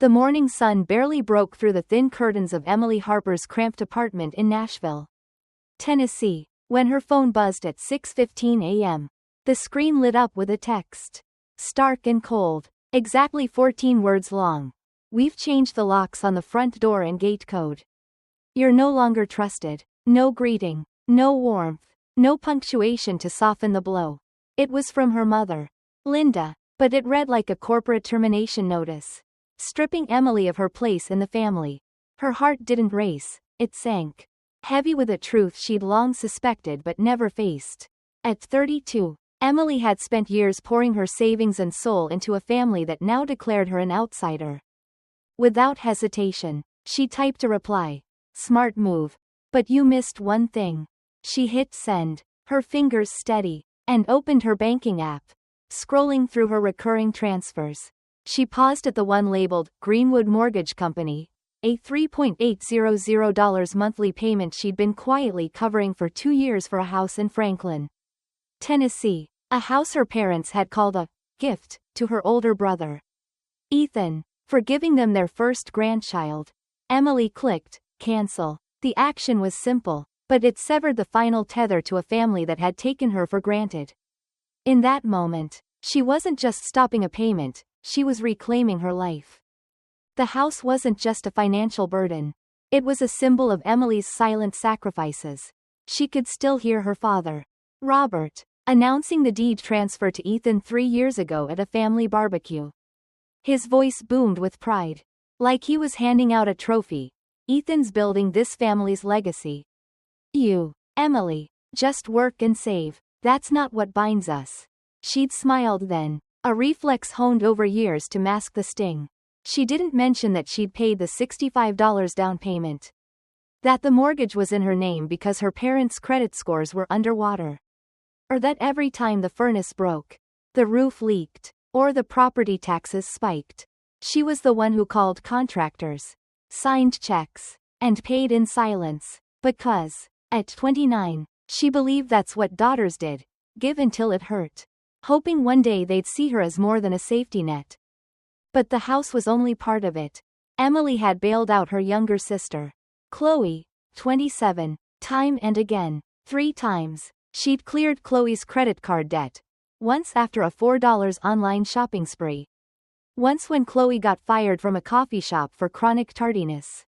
The morning sun barely broke through the thin curtains of Emily Harper's cramped apartment in Nashville, Tennessee, when her phone buzzed at 6:15 a.m. The screen lit up with a text. Stark and cold. Exactly 14 words long. We've changed the locks on the front door and gate code. You're no longer trusted. No greeting. No warmth. No punctuation to soften the blow. It was from her mother, Linda, but it read like a corporate termination notice, stripping Emily of her place in the family. Her heart didn't race, it sank, heavy with a truth she'd long suspected but never faced. At 32, Emily had spent years pouring her savings and soul into a family that now declared her an outsider. Without hesitation, she typed a reply. Smart move. But you missed one thing. She hit send, her fingers steady, and opened her banking app. Scrolling through her recurring transfers, she paused at the one labeled Greenwood Mortgage Company, a $3,800 monthly payment she'd been quietly covering for 2 years for a house in Franklin, Tennessee, a house her parents had called a gift to her older brother, Ethan, for giving them their first grandchild. Emily clicked cancel. The action was simple, but it severed the final tether to a family that had taken her for granted. In that moment, she wasn't just stopping a payment, she was reclaiming her life. The house wasn't just a financial burden. It was a symbol of Emily's silent sacrifices. She could still hear her father, Robert, announcing the deed transfer to Ethan 3 years ago at a family barbecue. His voice boomed with pride. Like he was handing out a trophy. Ethan's building this family's legacy. You, Emily, just work and save. That's not what binds us. She'd smiled then, a reflex honed over years to mask the sting. She didn't mention that she'd paid the $65 down payment. That the mortgage was in her name because her parents' credit scores were underwater. Or that every time the furnace broke, the roof leaked, or the property taxes spiked, she was the one who called contractors, signed checks, and paid in silence, because, at 29, she believed that's what daughters did, give until it hurt, hoping one day they'd see her as more than a safety net. But the house was only part of it. Emily had bailed out her younger sister, Chloe, 27, time and again. 3 times, she'd cleared Chloe's credit card debt. Once after a $4 online shopping spree. Once when Chloe got fired from a coffee shop for chronic tardiness.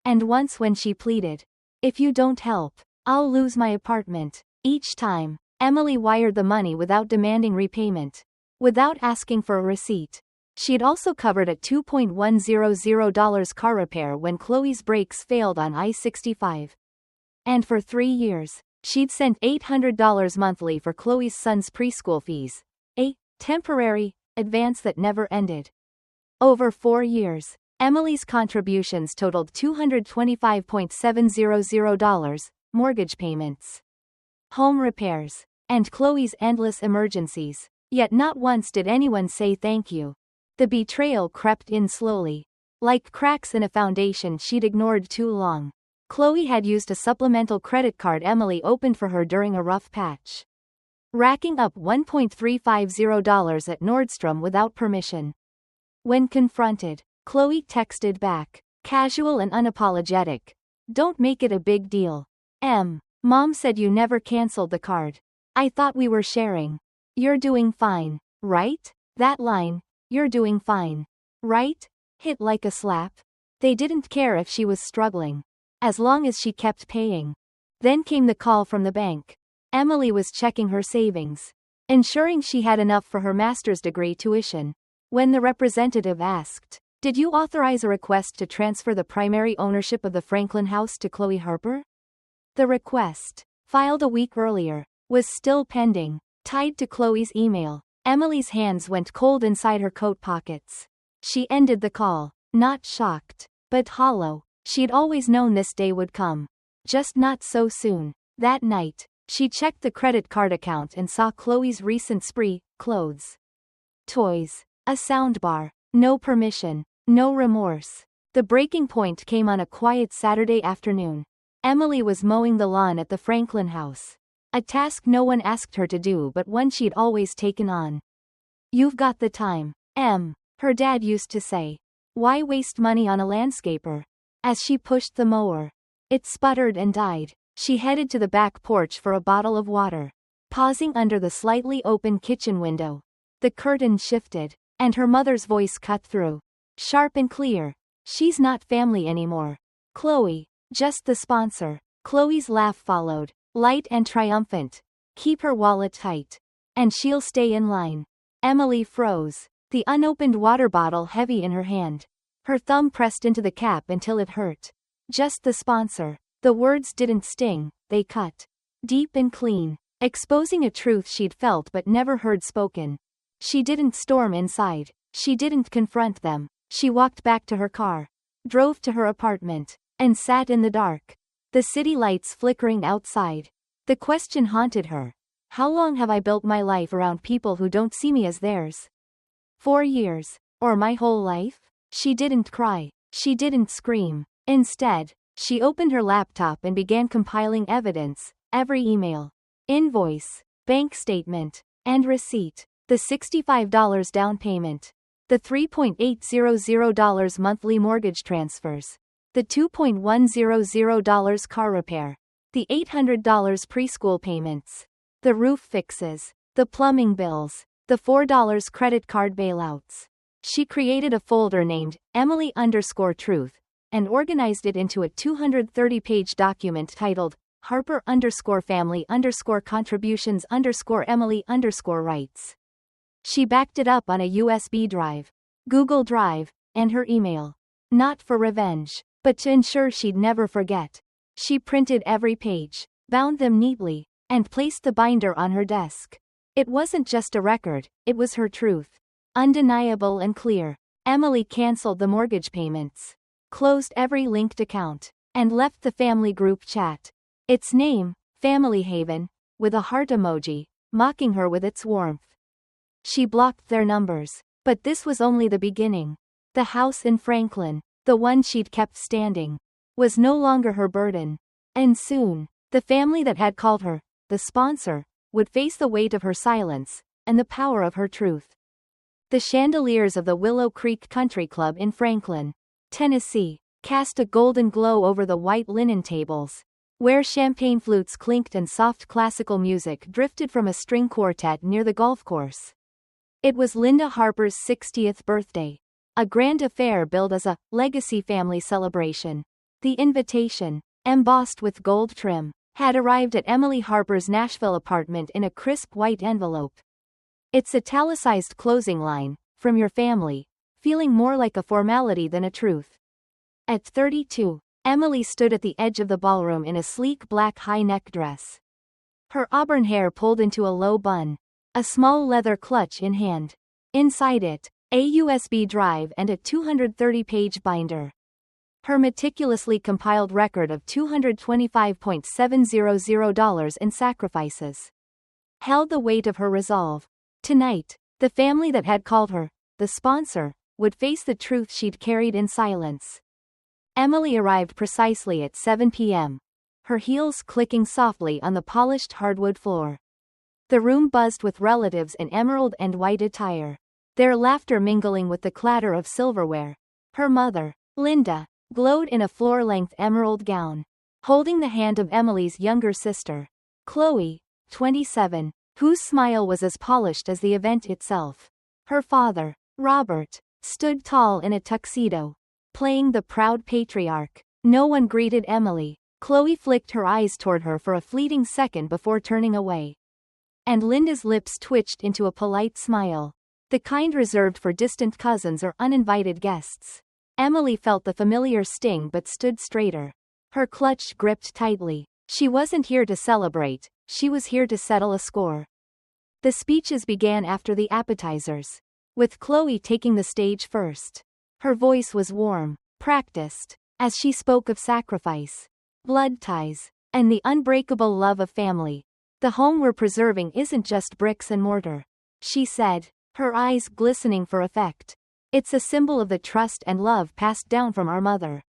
And once when she pleaded, "If you don't help, I'll lose my apartment." Each time, Emily wired the money without demanding repayment, without asking for a receipt. She'd also covered a $2,100 car repair when Chloe's brakes failed on I-65. And for 3 years, she'd sent $800 monthly for Chloe's son's preschool fees, a temporary advance that never ended. Over 4 years, Emily's contributions totaled $225,700, mortgage payments, home repairs, and Chloe's endless emergencies. Yet not once did anyone say thank you. The betrayal crept in slowly, like cracks in a foundation she'd ignored too long. Chloe had used a supplemental credit card Emily opened for her during a rough patch, racking up $1,350 at Nordstrom without permission. When confronted, Chloe texted back, casual and unapologetic, "Don't make it a big deal. Mom said you never canceled the card. I thought we were sharing. You're doing fine, right?" That line, "You're doing fine, right?" hit like a slap. They didn't care if she was struggling, as long as she kept paying. Then came the call from the bank. Emily was checking her savings, ensuring she had enough for her master's degree tuition, when the representative asked, "Did you authorize a request to transfer the primary ownership of the Franklin house to Chloe Harper?" The request, filed a week earlier, was still pending, tied to Chloe's email. Emily's hands went cold inside her coat pockets. She ended the call, not shocked, but hollow. She'd always known this day would come, just not so soon. That night, she checked the credit card account and saw Chloe's recent spree: clothes, toys, a soundbar, no permission, no remorse. The breaking point came on a quiet Saturday afternoon. Emily was mowing the lawn at the Franklin house, a task no one asked her to do but one she'd always taken on. "You've got the time, Em," her dad used to say. Why waste money on a landscaper? As she pushed the mower, it sputtered and died. She headed to the back porch for a bottle of water. Pausing under the slightly open kitchen window, the curtain shifted, and her mother's voice cut through. Sharp and clear. She's not family anymore. Chloe, just the sponsor. Chloe's laugh followed, light and triumphant. Keep her wallet tight. And she'll stay in line. Emily froze, the unopened water bottle heavy in her hand. Her thumb pressed into the cap until it hurt. Just the sponsor. The words didn't sting, they cut. Deep and clean, exposing a truth she'd felt but never heard spoken. She didn't storm inside. She didn't confront them. She walked back to her car, drove to her apartment, and sat in the dark. The city lights flickering outside. The question haunted her. How long have I built my life around people who don't see me as theirs? 4 years. Or my whole life? She didn't cry. She didn't scream. Instead, she opened her laptop and began compiling evidence, every email, invoice, bank statement, and receipt. The $65 down payment. The $3.800 monthly mortgage transfers. The $2.100 car repair. The $800 preschool payments. The roof fixes. The plumbing bills. The $4 credit card bailouts. She created a folder named Emily_Truth and organized it into a 230-page document titled Harper_Family_Contributions_Emily_Rights. She backed it up on a USB drive, Google Drive, and her email. Not for revenge, but to ensure she'd never forget. She printed every page, bound them neatly, and placed the binder on her desk. It wasn't just a record, it was her truth. Undeniable and clear. Emily canceled the mortgage payments, closed every linked account, and left the family group chat. Its name, Family Haven, with a heart emoji, mocking her with its warmth. She blocked their numbers, but this was only the beginning. The house in Franklin, the one she'd kept standing, was no longer her burden. And soon, the family that had called her, the sponsor, would face the weight of her silence, and the power of her truth. The chandeliers of the Willow Creek Country Club in Franklin, Tennessee, cast a golden glow over the white linen tables, where champagne flutes clinked and soft classical music drifted from a string quartet near the golf course. It was Linda Harper's 60th birthday. A grand affair billed as a legacy family celebration. The invitation, embossed with gold trim, had arrived at Emily Harper's Nashville apartment in a crisp white envelope. Its italicized closing line, "From your family," feeling more like a formality than a truth. At 32, Emily stood at the edge of the ballroom in a sleek black high-neck dress. Her auburn hair pulled into a low bun, a small leather clutch in hand. Inside it, a USB drive and a 230-page binder. Her meticulously compiled record of $225.700 in sacrifices held the weight of her resolve. Tonight, the family that had called her, the sponsor, would face the truth she'd carried in silence. Emily arrived precisely at 7 p.m., her heels clicking softly on the polished hardwood floor. The room buzzed with relatives in emerald and white attire, their laughter mingling with the clatter of silverware. Her mother, Linda, glowed in a floor-length emerald gown, holding the hand of Emily's younger sister, Chloe, 27, whose smile was as polished as the event itself. Her father, Robert, stood tall in a tuxedo, playing the proud patriarch. No one greeted Emily. Chloe flicked her eyes toward her for a fleeting second before turning away. And Linda's lips twitched into a polite smile, the kind reserved for distant cousins or uninvited guests. Emily felt the familiar sting but stood straighter. Her clutch gripped tightly. She wasn't here to celebrate, she was here to settle a score. The speeches began after the appetizers, with Chloe taking the stage first. Her voice was warm, practiced, as she spoke of sacrifice, blood ties, and the unbreakable love of family. "The home we're preserving isn't just bricks and mortar," she said, her eyes glistening for effect. "It's a symbol of the trust and love passed down from our mother,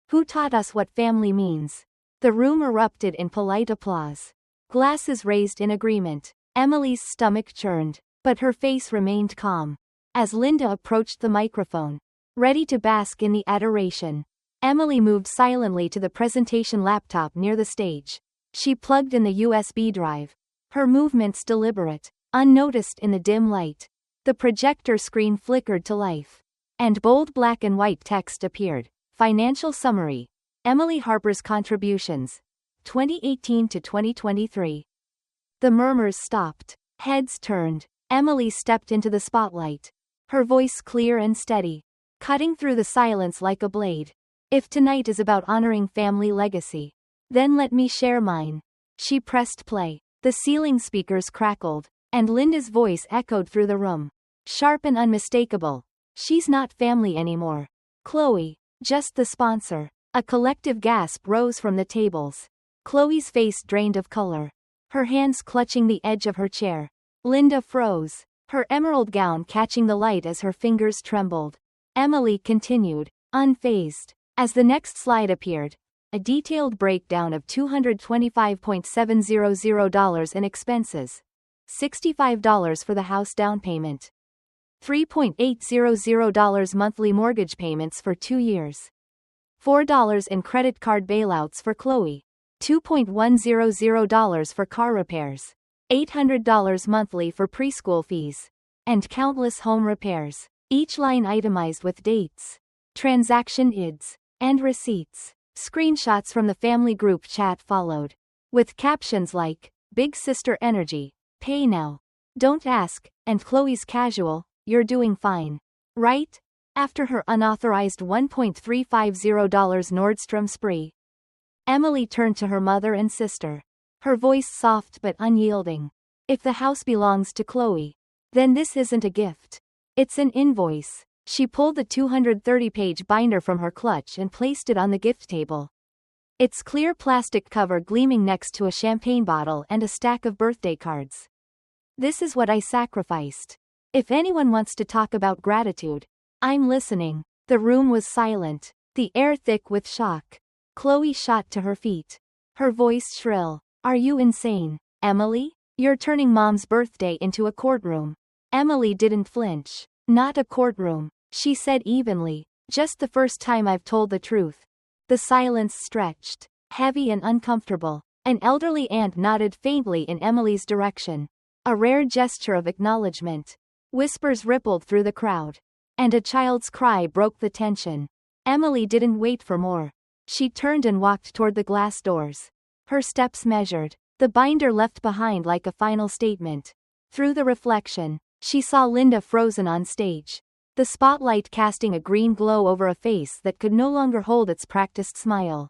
who taught us what family means." The room erupted in polite applause. Glasses raised in agreement. Emily's stomach churned, but her face remained calm. As Linda approached the microphone, ready to bask in the adoration. Emily moved silently to the presentation laptop near the stage. She plugged in the USB drive. Her movements deliberate, unnoticed in the dim light. The projector screen flickered to life. And bold black and white text appeared. Financial summary. Emily Harper's contributions. 2018 to 2023. The murmurs stopped. Heads turned. Emily stepped into the spotlight. Her voice clear and steady, cutting through the silence like a blade. If tonight is about honoring family legacy, then let me share mine. She pressed play. The ceiling speakers crackled, and Linda's voice echoed through the room. Sharp and unmistakable. She's not family anymore. Chloe, just the sponsor. A collective gasp rose from the tables. Chloe's face drained of color, her hands clutching the edge of her chair. Linda froze, her emerald gown catching the light as her fingers trembled. Emily continued, unfazed. As the next slide appeared, a detailed breakdown of $225,700 in expenses. $65 for the house down payment. $3,800 monthly mortgage payments for 2 years. $4 in credit card bailouts for Chloe. $2,100 for car repairs. $800 monthly for preschool fees. And countless home repairs, each line itemized with dates, transaction IDs, and receipts. Screenshots from the family group chat followed, with captions like, Big Sister Energy, pay now. Don't ask, and Chloe's casual, you're doing fine. Right? After her unauthorized $1,350 Nordstrom spree. Emily turned to her mother and sister. Her voice soft but unyielding. If the house belongs to Chloe, then this isn't a gift. It's an invoice. She pulled the 230-page binder from her clutch and placed it on the gift table. Its clear plastic cover gleaming next to a champagne bottle and a stack of birthday cards. This is what I sacrificed. If anyone wants to talk about gratitude, I'm listening. The room was silent, the air thick with shock. Chloe shot to her feet. Her voice shrill. Are you insane, Emily? You're turning Mom's birthday into a courtroom. Emily didn't flinch. Not a courtroom, she said evenly. Just the first time I've told the truth. The silence stretched, heavy and uncomfortable. An elderly aunt nodded faintly in Emily's direction. A rare gesture of acknowledgement. Whispers rippled through the crowd. And a child's cry broke the tension. Emily didn't wait for more. She turned and walked toward the glass doors. Her steps measured, the binder left behind like a final statement. Through the reflection, she saw Linda frozen on stage. The spotlight casting a green glow over a face that could no longer hold its practiced smile.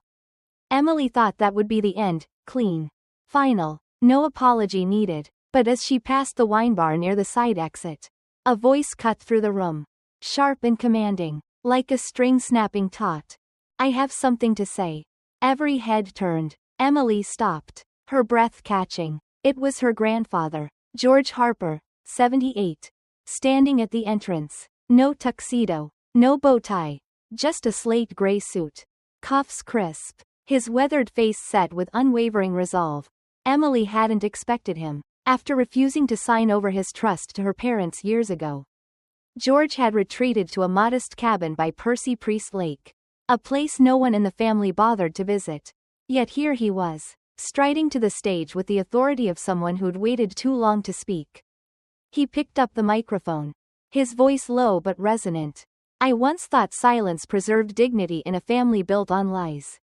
Emily thought that would be the end, clean. Final. No apology needed. But as she passed the wine bar near the side exit, a voice cut through the room. Sharp and commanding, like a string snapping taut. I have something to say. Every head turned. Emily stopped, her breath catching. It was her grandfather, George Harper, 78. Standing at the entrance. No tuxedo, no bow tie, just a slate gray suit. Cuffs crisp, his weathered face set with unwavering resolve. Emily hadn't expected him, after refusing to sign over his trust to her parents years ago. George had retreated to a modest cabin by Percy Priest Lake, a place no one in the family bothered to visit. Yet here he was, striding to the stage with the authority of someone who'd waited too long to speak. He picked up the microphone, his voice low but resonant. I once thought silence preserved dignity in a family built on lies.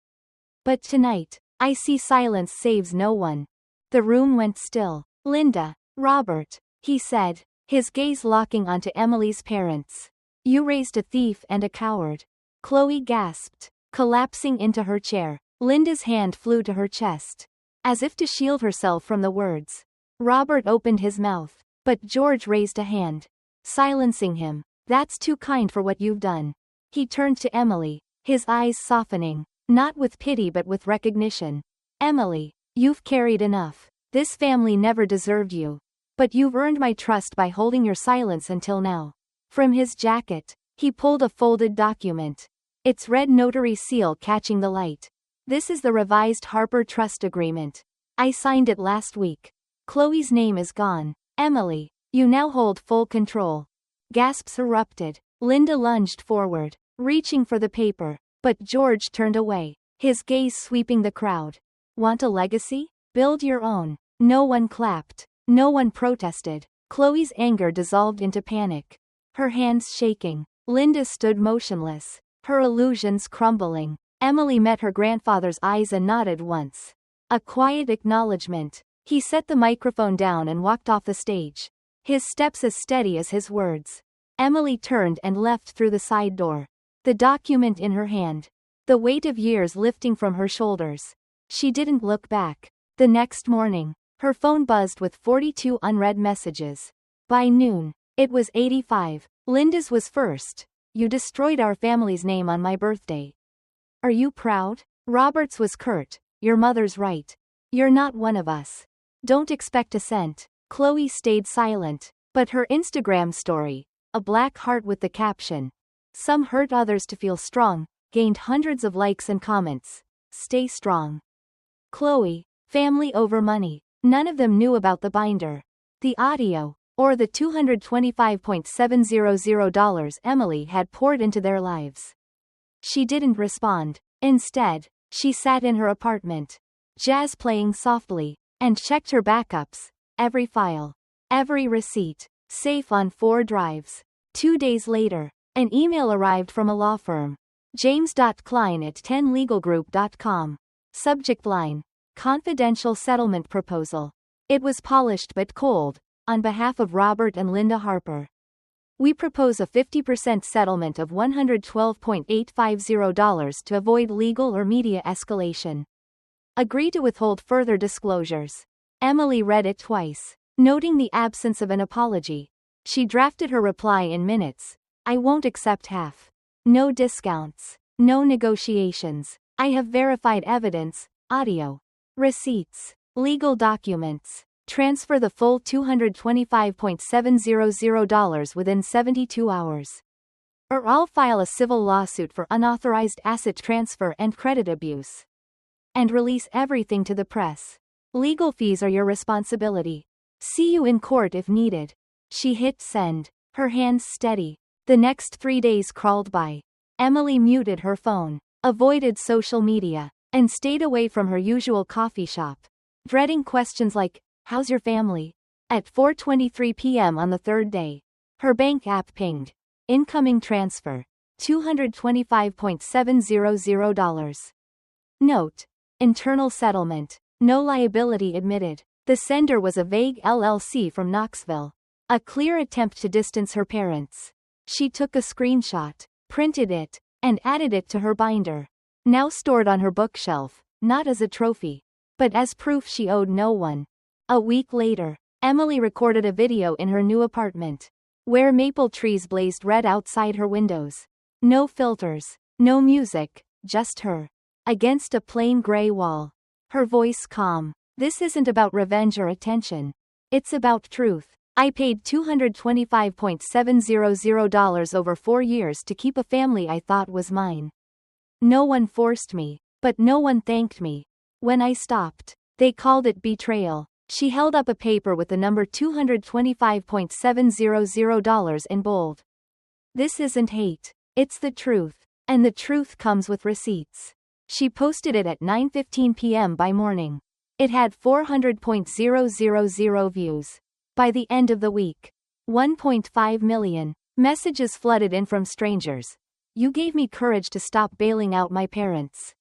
But tonight, I see silence saves no one. The room went still. Linda, Robert, he said, his gaze locking onto Emily's parents. You raised a thief and a coward. Chloe gasped, collapsing into her chair. Linda's hand flew to her chest, as if to shield herself from the words. Robert opened his mouth, but George raised a hand, silencing him. That's too kind for what you've done. He turned to Emily, his eyes softening, not with pity but with recognition. Emily, you've carried enough. This family never deserved you. But you've earned my trust by holding your silence until now. From his jacket, he pulled a folded document, its red notary seal catching the light. This is the revised Harper Trust Agreement. I signed it last week. Chloe's name is gone. Emily, you now hold full control. Gasps erupted. Linda lunged forward, reaching for the paper, but George turned away, his gaze sweeping the crowd. Want a legacy? Build your own. No one clapped. No one protested. Chloe's anger dissolved into panic. Her hands shaking, Linda stood motionless, her illusions crumbling. Emily met her grandfather's eyes and nodded once. A quiet acknowledgement. He set the microphone down and walked off the stage, his steps as steady as his words. Emily turned and left through the side door, the document in her hand, the weight of years lifting from her shoulders. She didn't look back. The next morning, her phone buzzed with 42 unread messages. By noon, it was 85. Linda's was first. You destroyed our family's name on my birthday. Are you proud? Robert's was curt. Your mother's right. You're not one of us. Don't expect a cent. Chloe stayed silent, but her Instagram story, a black heart with the caption, "Some hurt others to feel strong," gained hundreds of likes and comments. Stay strong. Chloe, family over money. None of them knew about the binder, the audio, or the $225,700 Emily had poured into their lives. She didn't respond. Instead, she sat in her apartment, jazz playing softly, and checked her backups, every file, every receipt, safe on 4 drives. 2 days later, an email arrived from a law firm. James.Klein@10legalgroup.com. Subject line: Confidential settlement proposal. It was polished but cold. On behalf of Robert and Linda Harper, we propose a 50% settlement of $112,850 to avoid legal or media escalation. Agree to withhold further disclosures. Emily read it twice, noting the absence of an apology. She drafted her reply in minutes. I won't accept half. No discounts. No negotiations. I have verified evidence, audio, receipts, legal documents. Transfer the full $225,700 within 72 hours. Or I'll file a civil lawsuit for unauthorized asset transfer and credit abuse. And release everything to the press. Legal fees are your responsibility. See you in court if needed. She hit send, her hands steady. The next 3 days crawled by. Emily muted her phone, avoided social media, and stayed away from her usual coffee shop, dreading questions like, "How's your family?" At 4:23 p.m. on the third day, her bank app pinged. Incoming transfer. $225,700. Note: internal settlement. No liability admitted. The sender was a vague LLC from Knoxville. A clear attempt to distance her parents. She took a screenshot, printed it, and added it to her binder. Now stored on her bookshelf, not as a trophy, but as proof she owed no one. A week later, Emily recorded a video in her new apartment, where maple trees blazed red outside her windows. No filters, no music, just her, against a plain gray wall. Her voice calm. This isn't about revenge or attention. It's about truth. I paid $225,700 over 4 years to keep a family I thought was mine. No one forced me, but no one thanked me. When I stopped, they called it betrayal. She held up a paper with the number $225,700 in bold. This isn't hate. It's the truth. And the truth comes with receipts. She posted it at 9:15 p.m. by morning. It had 400,000 views. By the end of the week, 1.5 million messages flooded in from strangers. You gave me courage to stop bailing out my parents.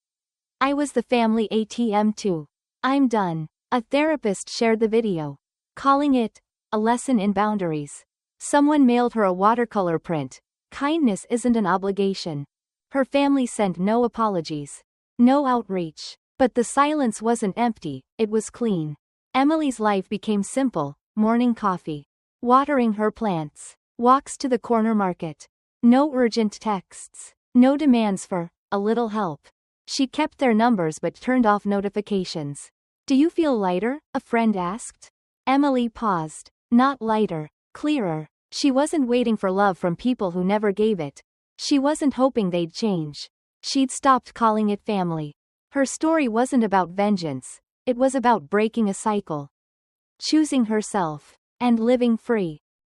I was the family ATM too. I'm done. A therapist shared the video, calling it a lesson in boundaries. Someone mailed her a watercolor print. Kindness isn't an obligation. Her family sent no apologies, no outreach. But the silence wasn't empty, it was clean. Emily's life became simple: morning coffee, watering her plants, walks to the corner market. No urgent texts, no demands for a little help. She kept their numbers but turned off notifications. Do you feel lighter? A friend asked. Emily paused. Not lighter, clearer. She wasn't waiting for love from people who never gave it. She wasn't hoping they'd change. She'd stopped calling it family. Her story wasn't about vengeance. It was about breaking a cycle, choosing herself, and living free.